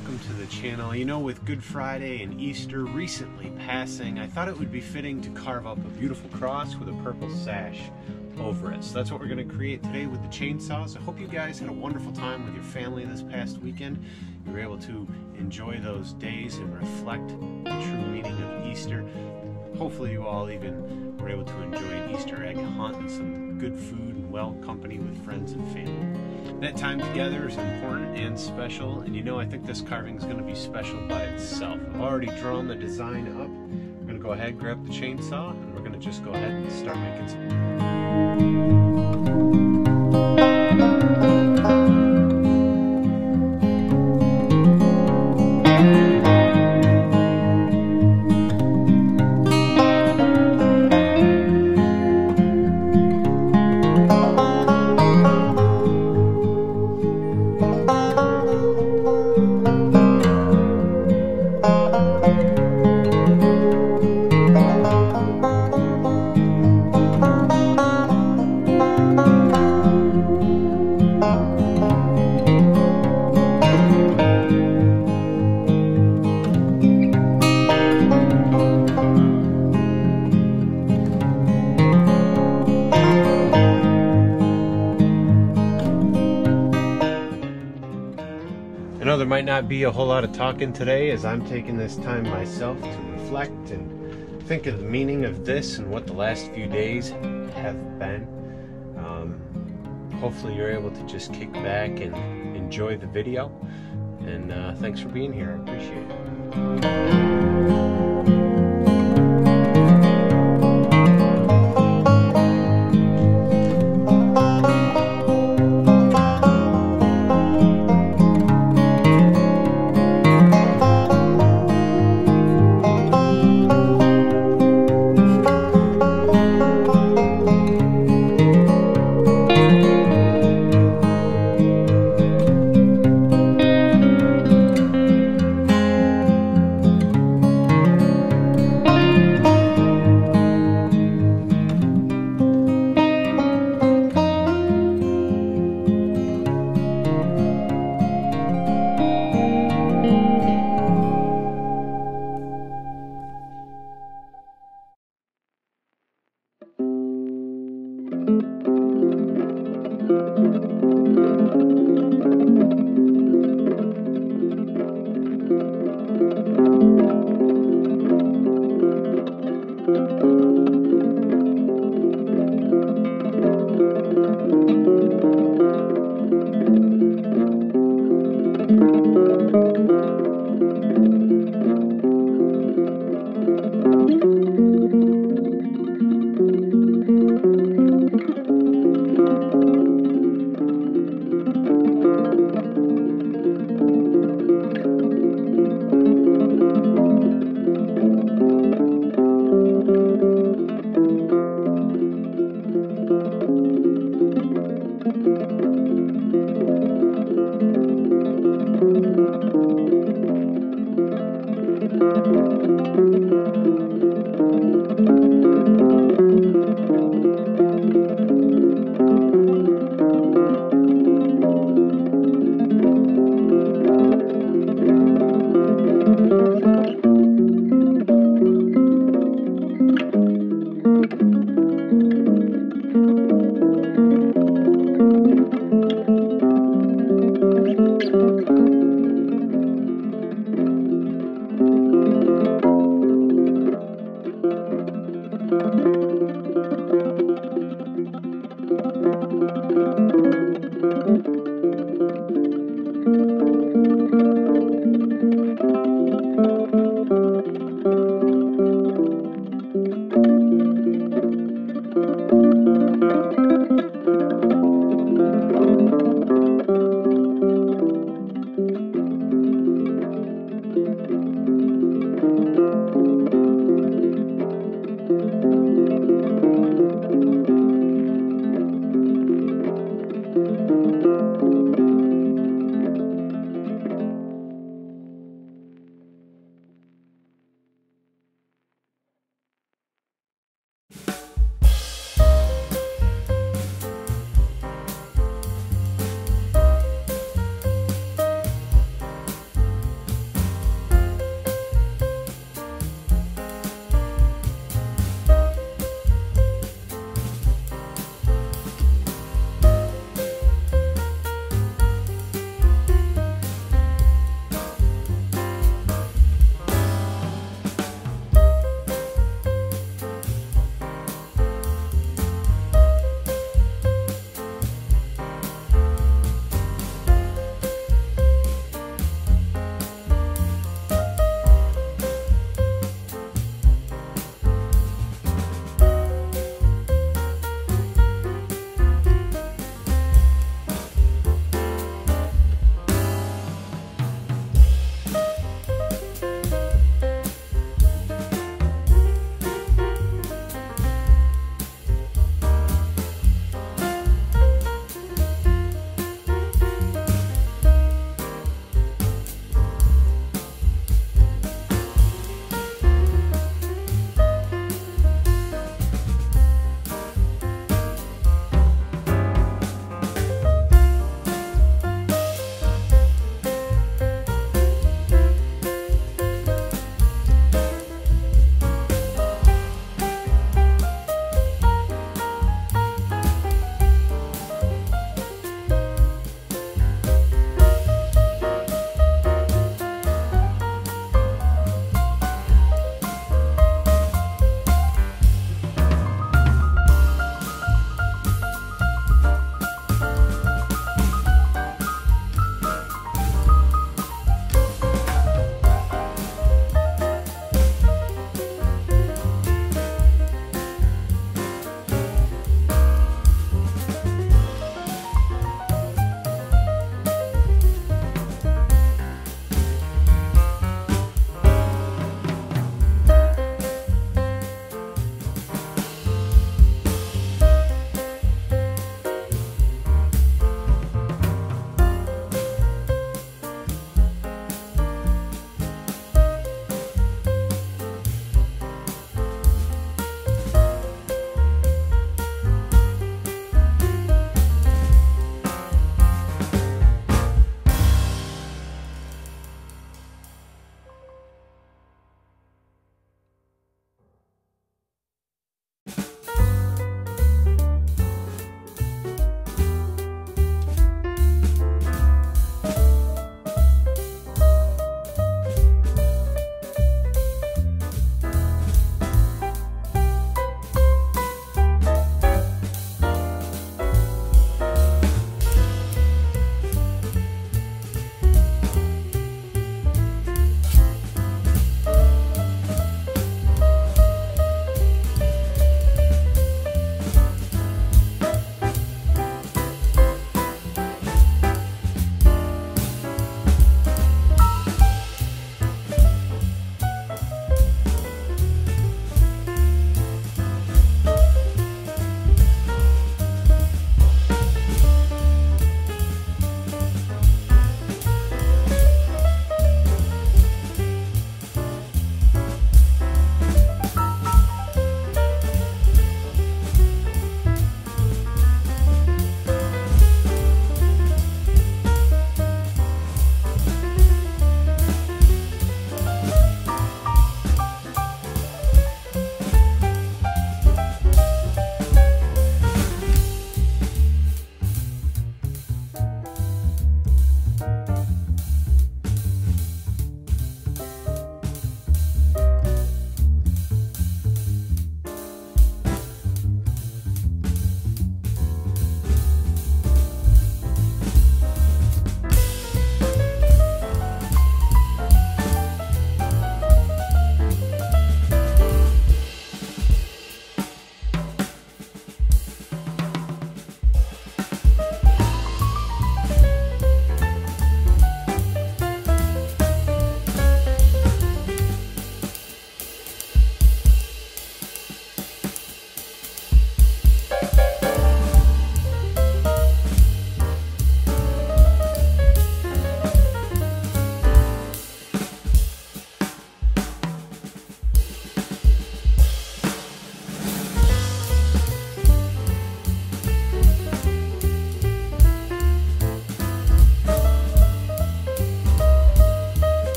welcome to the channel. You know, with Good Friday and Easter recently passing, I thought it would be fitting to carve up a beautiful cross with a purple sash over it. So that's what we're going to create today with the chainsaws. I hope you guys had a wonderful time with your family this past weekend. You were able to enjoy those days and reflect the true meaning of Easter. Hopefully you all even were able to enjoy an Easter egg hunt and some good food and well company with friends and family. That time together is important and special, and you know, I think this carving is going to be special by itself. I've already drawn the design up. We're going to go ahead, grab the chainsaw, and we're going to just go ahead and start making some. I know there might not be a whole lot of talking today, as I'm taking this time myself to reflect and think of the meaning of this and what the last few days have been. Hopefully you're able to just kick back and enjoy the video, and thanks for being here. I appreciate it.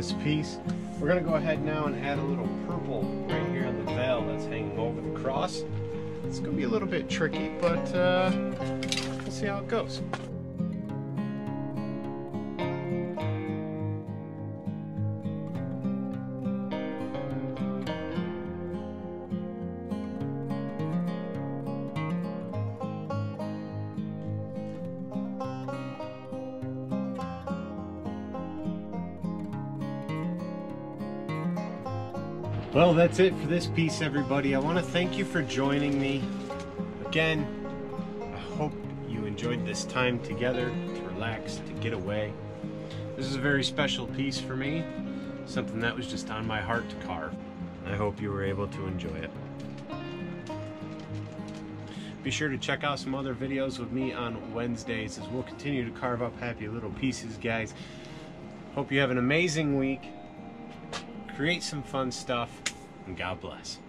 this piece. We're gonna go ahead now and add a little purple right here on the veil that's hanging over the cross. It's gonna be a little bit tricky, but we'll see how it goes. Well, that's it for this piece, everybody. I want to thank you for joining me. Again, I hope you enjoyed this time together, to relax, to get away. This is a very special piece for me, something that was just on my heart to carve. I hope you were able to enjoy it. Be sure to check out some other videos with me on Wednesdays as we'll continue to carve up happy little pieces, guys. Hope you have an amazing week. Create some fun stuff, and God bless.